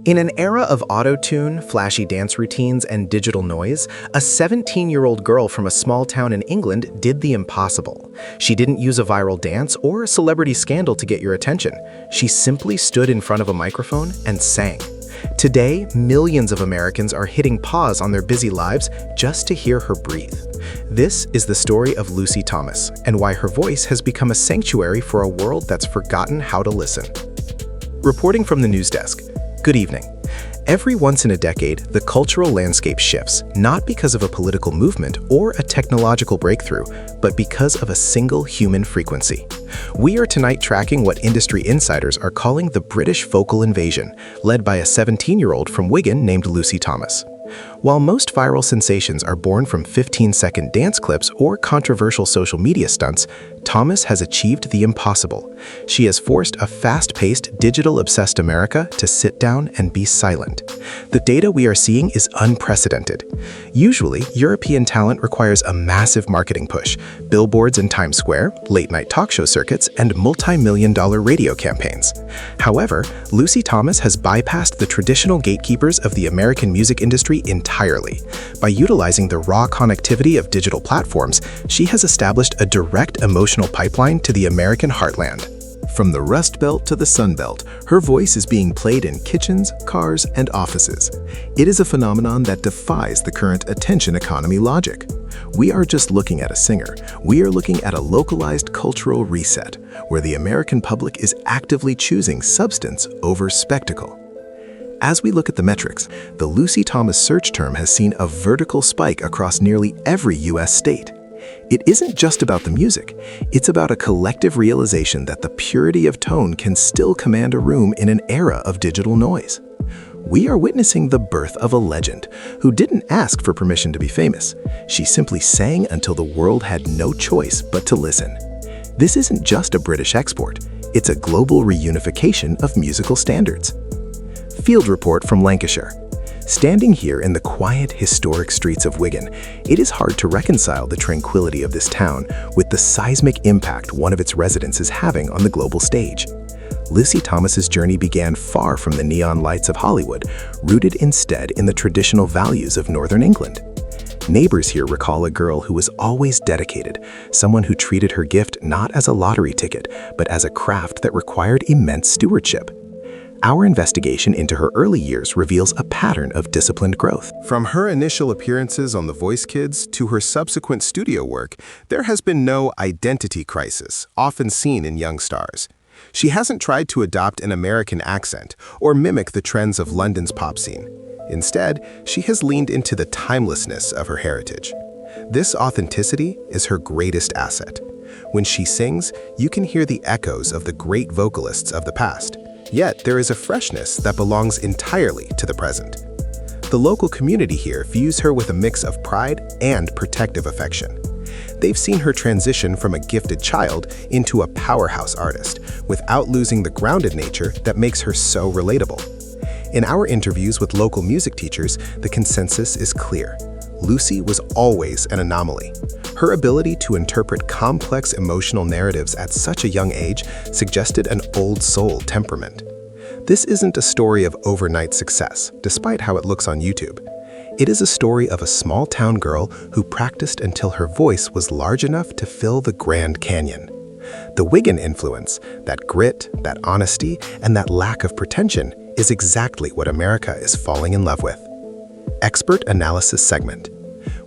In an era of autotune, flashy dance routines, and digital noise, a 17-year-old girl from a small town in England did the impossible. She didn't use a viral dance or a celebrity scandal to get your attention. She simply stood in front of a microphone and sang. Today, millions of Americans are hitting pause on their busy lives just to hear her breathe. This is the story of Lucy Thomas and why her voice has become a sanctuary for a world that's forgotten how to listen. Reporting from the news desk. Good evening. Every once in a decade, the cultural landscape shifts, not because of a political movement or a technological breakthrough, but because of a single human frequency. We are tonight tracking what industry insiders are calling the British vocal invasion, led by a 17-year-old from Wigan named Lucy Thomas. While most viral sensations are born from 15-second dance clips or controversial social media stunts, Thomas has achieved the impossible. She has forced a fast-paced, digital-obsessed America to sit down and be silent. The data we are seeing is unprecedented. Usually, European talent requires a massive marketing push, billboards in Times Square, late-night talk show circuits, and multi-million-dollar radio campaigns. However, Lucy Thomas has bypassed the traditional gatekeepers of the American music industry entirely. By utilizing the raw connectivity of digital platforms, she has established a direct emotional pipeline to the American heartland. From the Rust Belt to the Sun Belt, her voice is being played in kitchens, cars, and offices. It is a phenomenon that defies the current attention economy logic. We are just looking at a singer. We are looking at a localized cultural reset, where the American public is actively choosing substance over spectacle. As we look at the metrics, the Lucy Thomas search term has seen a vertical spike across nearly every U.S. state. It isn't just about the music, it's about a collective realization that the purity of tone can still command a room in an era of digital noise. We are witnessing the birth of a legend who didn't ask for permission to be famous. She simply sang until the world had no choice but to listen. This isn't just a British export, it's a global reunification of musical standards. Field report from Lancashire. Standing here in the quiet, historic streets of Wigan, it is hard to reconcile the tranquility of this town with the seismic impact one of its residents is having on the global stage. Lucy Thomas's journey began far from the neon lights of Hollywood, rooted instead in the traditional values of Northern England. Neighbors here recall a girl who was always dedicated, someone who treated her gift not as a lottery ticket, but as a craft that required immense stewardship. Our investigation into her early years reveals a pattern of disciplined growth. From her initial appearances on The Voice Kids to her subsequent studio work, there has been no identity crisis, often seen in young stars. She hasn't tried to adopt an American accent or mimic the trends of London's pop scene. Instead, she has leaned into the timelessness of her heritage. This authenticity is her greatest asset. When she sings, you can hear the echoes of the great vocalists of the past. Yet, there is a freshness that belongs entirely to the present. The local community here views her with a mix of pride and protective affection. They've seen her transition from a gifted child into a powerhouse artist, without losing the grounded nature that makes her so relatable. In our interviews with local music teachers, the consensus is clear. Lucy was always an anomaly. Her ability to interpret complex emotional narratives at such a young age suggested an old soul temperament. This isn't a story of overnight success, despite how it looks on YouTube. It is a story of a small-town girl who practiced until her voice was large enough to fill the Grand Canyon. The Wigan influence, that grit, that honesty, and that lack of pretension is exactly what America is falling in love with. Expert Analysis Segment.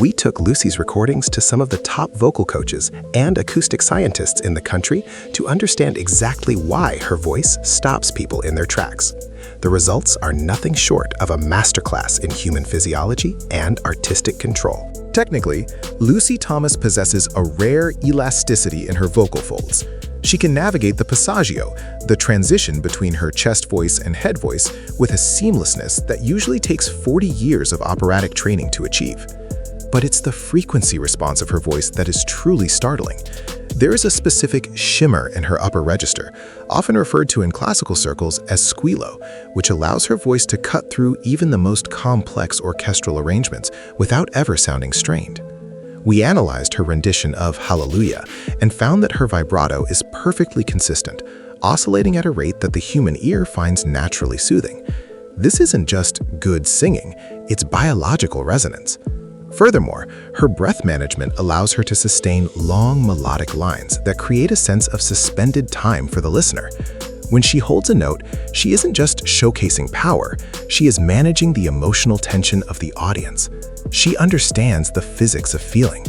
We took Lucy's recordings to some of the top vocal coaches and acoustic scientists in the country to understand exactly why her voice stops people in their tracks. The results are nothing short of a masterclass in human physiology and artistic control. Technically, Lucy Thomas possesses a rare elasticity in her vocal folds. She can navigate the passaggio, the transition between her chest voice and head voice, with a seamlessness that usually takes 40 years of operatic training to achieve. But it's the frequency response of her voice that is truly startling. There is a specific shimmer in her upper register, often referred to in classical circles as squealo, which allows her voice to cut through even the most complex orchestral arrangements without ever sounding strained. We analyzed her rendition of Hallelujah and found that her vibrato is perfectly consistent, oscillating at a rate that the human ear finds naturally soothing. This isn't just good singing, it's biological resonance. Furthermore, her breath management allows her to sustain long melodic lines that create a sense of suspended time for the listener. When she holds a note, she isn't just showcasing power, she is managing the emotional tension of the audience. She understands the physics of feeling.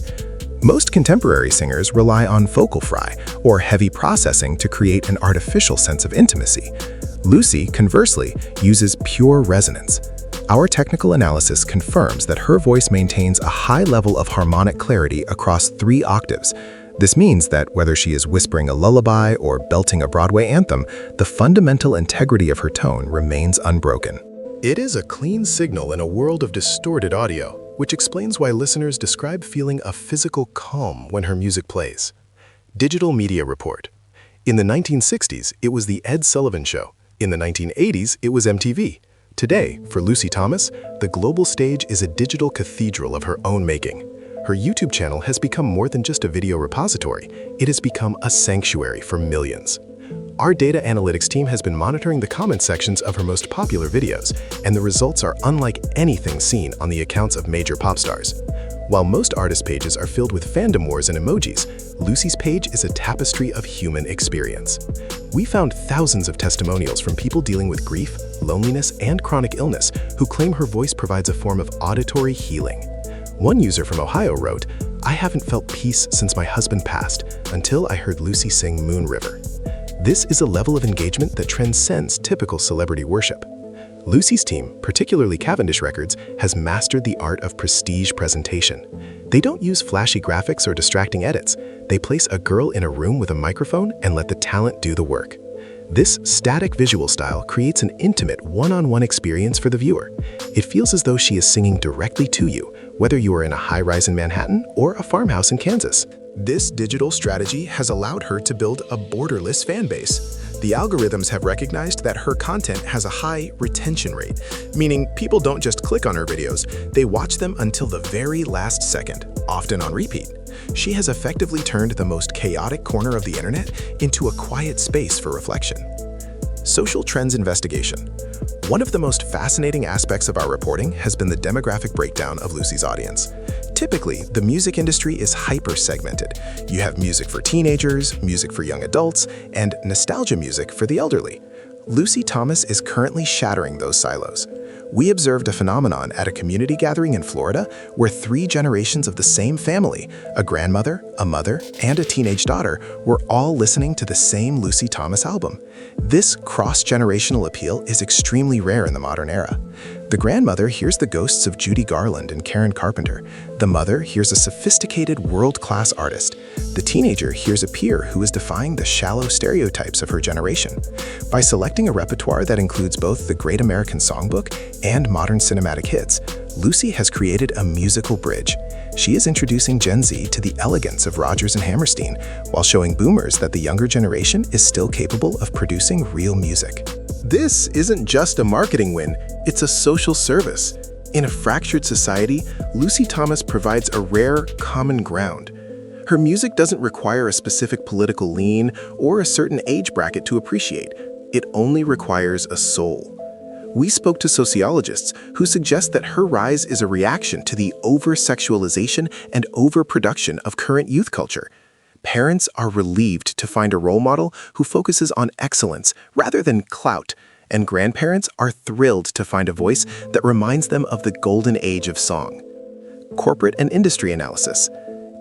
Most contemporary singers rely on vocal fry or heavy processing to create an artificial sense of intimacy. Lucy, conversely, uses pure resonance. Our technical analysis confirms that her voice maintains a high level of harmonic clarity across 3 octaves. This means that whether she is whispering a lullaby or belting a Broadway anthem, the fundamental integrity of her tone remains unbroken. It is a clean signal in a world of distorted audio, which explains why listeners describe feeling a physical calm when her music plays. Digital Media Report. In the 1960s, it was The Ed Sullivan Show. In the 1980s, it was MTV. Today, for Lucy Thomas, the global stage is a digital cathedral of her own making. Her YouTube channel has become more than just a video repository. It has become a sanctuary for millions. Our data analytics team has been monitoring the comment sections of her most popular videos, and the results are unlike anything seen on the accounts of major pop stars. While most artist pages are filled with fandom wars and emojis, Lucy's page is a tapestry of human experience. We found thousands of testimonials from people dealing with grief, loneliness, and chronic illness who claim her voice provides a form of auditory healing. One user from Ohio wrote, "I haven't felt peace since my husband passed until I heard Lucy sing Moon River." This is a level of engagement that transcends typical celebrity worship. Lucy's team, particularly Cavendish Records, has mastered the art of prestige presentation. They don't use flashy graphics or distracting edits. They place a girl in a room with a microphone and let the talent do the work. This static visual style creates an intimate one-on-one experience for the viewer. It feels as though she is singing directly to you, whether you are in a high-rise in Manhattan or a farmhouse in Kansas. This digital strategy has allowed her to build a borderless fan base. The algorithms have recognized that her content has a high retention rate, meaning people don't just click on her videos, they watch them until the very last second, often on repeat. She has effectively turned the most chaotic corner of the internet into a quiet space for reflection. Social trends investigation. One of the most fascinating aspects of our reporting has been the demographic breakdown of Lucy's audience. Typically, the music industry is hyper-segmented. You have music for teenagers, music for young adults, and nostalgia music for the elderly. Lucy Thomas is currently shattering those silos. We observed a phenomenon at a community gathering in Florida where 3 generations of the same family, a grandmother, a mother, and a teenage daughter, were all listening to the same Lucy Thomas album. This cross-generational appeal is extremely rare in the modern era. The grandmother hears the ghosts of Judy Garland and Karen Carpenter. The mother hears a sophisticated world-class artist. The teenager hears a peer who is defying the shallow stereotypes of her generation. By selecting a repertoire that includes both the Great American Songbook and modern cinematic hits, Lucy has created a musical bridge. She is introducing Gen Z to the elegance of Rodgers and Hammerstein, while showing boomers that the younger generation is still capable of producing real music. This isn't just a marketing win, it's a social service. In a fractured society, Lucy Thomas provides a rare common ground. Her music doesn't require a specific political lean or a certain age bracket to appreciate. It only requires a soul. We spoke to sociologists who suggest that her rise is a reaction to the over-sexualization and overproduction of current youth culture. Parents are relieved to find a role model who focuses on excellence rather than clout, and grandparents are thrilled to find a voice that reminds them of the golden age of song. Corporate and industry analysis.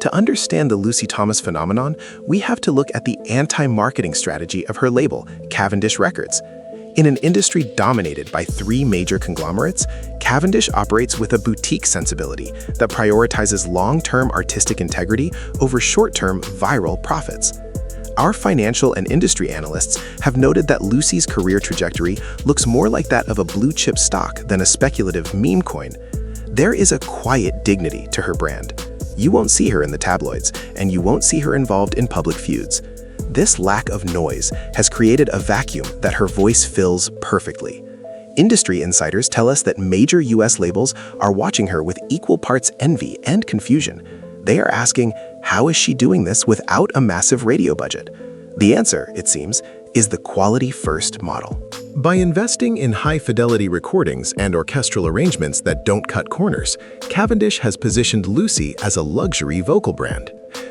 To understand the Lucy Thomas phenomenon, we have to look at the anti-marketing strategy of her label, Cavendish Records. In an industry dominated by 3 major conglomerates, Cavendish operates with a boutique sensibility that prioritizes long-term artistic integrity over short-term viral profits. Our financial and industry analysts have noted that Lucy's career trajectory looks more like that of a blue-chip stock than a speculative meme coin. There is a quiet dignity to her brand. You won't see her in the tabloids, and you won't see her involved in public feuds. This lack of noise has created a vacuum that her voice fills perfectly. Industry insiders tell us that major US labels are watching her with equal parts envy and confusion. They are asking, how is she doing this without a massive radio budget? The answer, it seems, is the quality-first model. By investing in high-fidelity recordings and orchestral arrangements that don't cut corners, Cavendish has positioned Lucy as a luxury vocal brand.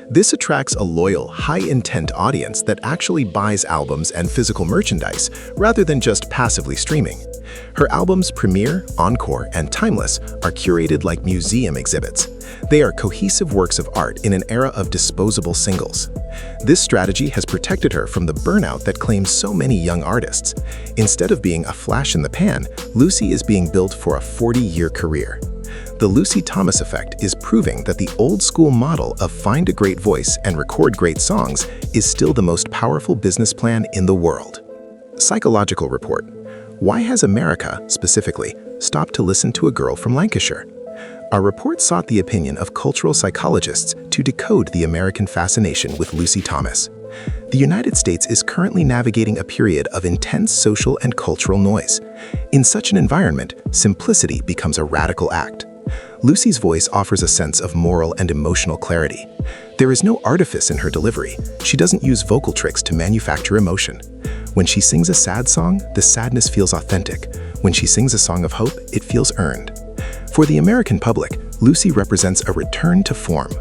This attracts a loyal, high-intent audience that actually buys albums and physical merchandise rather than just passively streaming. Her albums Premiere, Encore, and Timeless are curated like museum exhibits. They are cohesive works of art in an era of disposable singles. This strategy has protected her from the burnout that claims so many young artists. Instead of being a flash in the pan, Lucy is being built for a 40-year career. The Lucy Thomas effect is proving that the old-school model of find a great voice and record great songs is still the most powerful business plan in the world. Psychological report. Why has America, specifically, stopped to listen to a girl from Lancashire? Our report sought the opinion of cultural psychologists to decode the American fascination with Lucy Thomas. The United States is currently navigating a period of intense social and cultural noise. In such an environment, simplicity becomes a radical act. Lucy's voice offers a sense of moral and emotional clarity. There is no artifice in her delivery. She doesn't use vocal tricks to manufacture emotion. When she sings a sad song, the sadness feels authentic. When she sings a song of hope, it feels earned. For the American public, Lucy represents a return to form.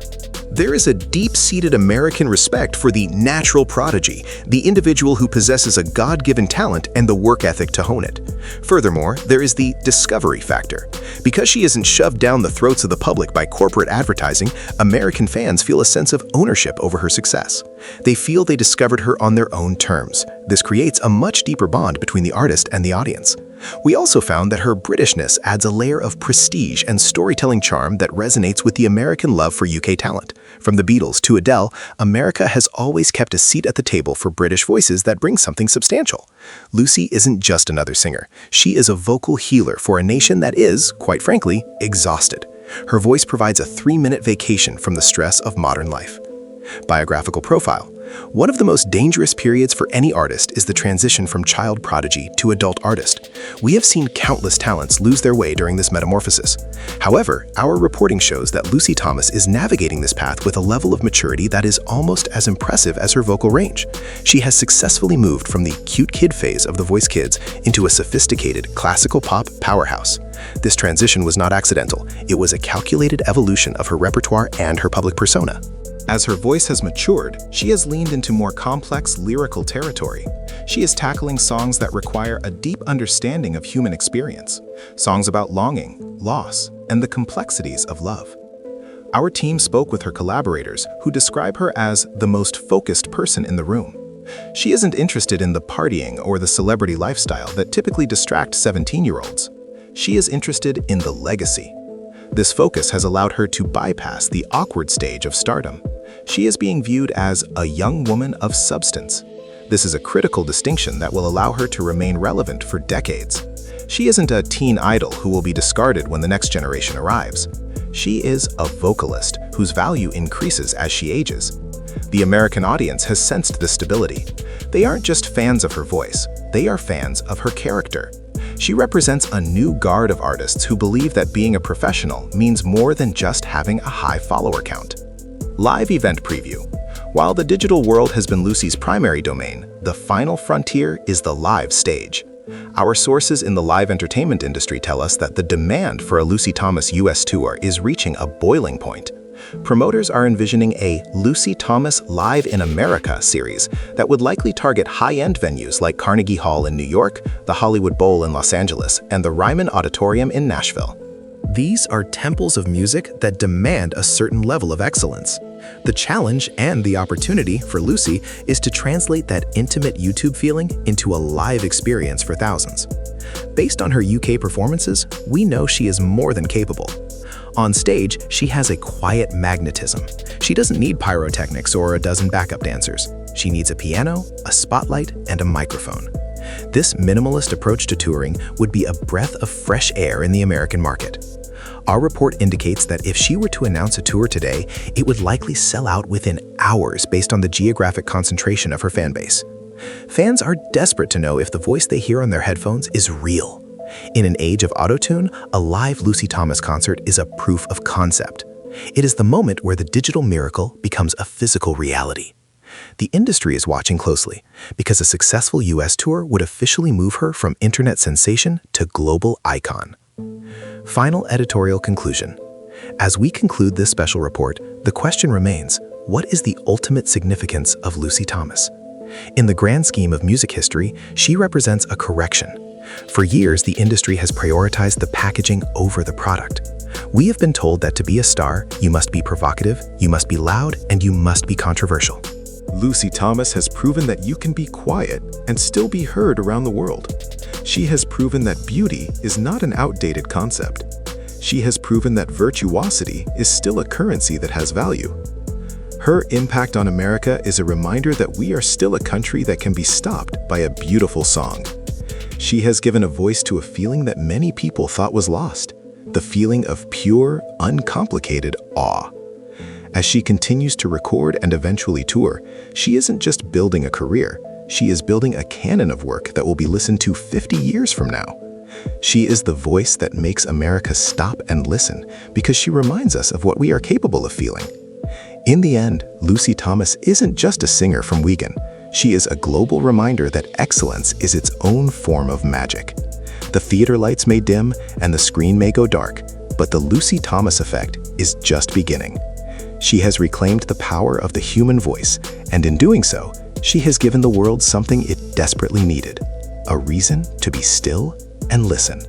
There is a deep-seated American respect for the natural prodigy, the individual who possesses a God-given talent and the work ethic to hone it. Furthermore, there is the discovery factor. Because she isn't shoved down the throats of the public by corporate advertising, American fans feel a sense of ownership over her success. They feel they discovered her on their own terms. This creates a much deeper bond between the artist and the audience. We also found that her Britishness adds a layer of prestige and storytelling charm that resonates with the American love for UK talent. From the Beatles to Adele, America has always kept a seat at the table for British voices that bring something substantial. Lucy isn't just another singer. She is a vocal healer for a nation that is, quite frankly, exhausted. Her voice provides a 3-minute vacation from the stress of modern life. Biographical profile. One of the most dangerous periods for any artist is the transition from child prodigy to adult artist. We have seen countless talents lose their way during this metamorphosis. However, our reporting shows that Lucy Thomas is navigating this path with a level of maturity that is almost as impressive as her vocal range. She has successfully moved from the cute kid phase of the Voice Kids into a sophisticated classical pop powerhouse. This transition was not accidental. It was a calculated evolution of her repertoire and her public persona. As her voice has matured, she has leaned into more complex lyrical territory. She is tackling songs that require a deep understanding of human experience, songs about longing, loss, and the complexities of love. Our team spoke with her collaborators, who describe her as the most focused person in the room. She isn't interested in the partying or the celebrity lifestyle that typically distract 17-year-olds. She is interested in the legacy. This focus has allowed her to bypass the awkward stage of stardom. She is being viewed as a young woman of substance. This is a critical distinction that will allow her to remain relevant for decades. She isn't a teen idol who will be discarded when the next generation arrives. She is a vocalist whose value increases as she ages. The American audience has sensed this stability. They aren't just fans of her voice, they are fans of her character. She represents a new guard of artists who believe that being a professional means more than just having a high follower count. Live event preview. While the digital world has been Lucy's primary domain, the final frontier is the live stage. Our sources in the live entertainment industry tell us that the demand for a Lucy Thomas US tour is reaching a boiling point. Promoters are envisioning a Lucy Thomas Live in America series that would likely target high-end venues like Carnegie Hall in New York, the Hollywood Bowl in Los Angeles, and the Ryman Auditorium in Nashville. These are temples of music that demand a certain level of excellence. The challenge and the opportunity for Lucy is to translate that intimate YouTube feeling into a live experience for thousands. Based on her UK performances, we know she is more than capable. On stage, she has a quiet magnetism. She doesn't need pyrotechnics or a dozen backup dancers. She needs a piano, a spotlight, and a microphone. This minimalist approach to touring would be a breath of fresh air in the American market. Our report indicates that if she were to announce a tour today, it would likely sell out within hours based on the geographic concentration of her fan base. Fans are desperate to know if the voice they hear on their headphones is real. In an age of autotune, a live Lucy Thomas concert is a proof of concept. It is the moment where the digital miracle becomes a physical reality. The industry is watching closely because a successful US tour would officially move her from internet sensation to global icon. Final editorial conclusion. As we conclude this special report, the question remains, what is the ultimate significance of Lucy Thomas? In the grand scheme of music history, she represents a correction. For years, the industry has prioritized the packaging over the product. We have been told that to be a star, you must be provocative, you must be loud, and you must be controversial. Lucy Thomas has proven that you can be quiet and still be heard around the world. She has proven that beauty is not an outdated concept. She has proven that virtuosity is still a currency that has value. Her impact on America is a reminder that we are still a country that can be stopped by a beautiful song. She has given a voice to a feeling that many people thought was lost, the feeling of pure, uncomplicated awe. As she continues to record and eventually tour, she isn't just building a career, she is building a canon of work that will be listened to 50 years from now. She is the voice that makes America stop and listen because she reminds us of what we are capable of feeling. In the end, Lucy Thomas isn't just a singer from Wigan. She is a global reminder that excellence is its own form of magic. The theater lights may dim and the screen may go dark, but the Lucy Thomas effect is just beginning. She has reclaimed the power of the human voice, and in doing so, she has given the world something it desperately needed, a reason to be still and listen.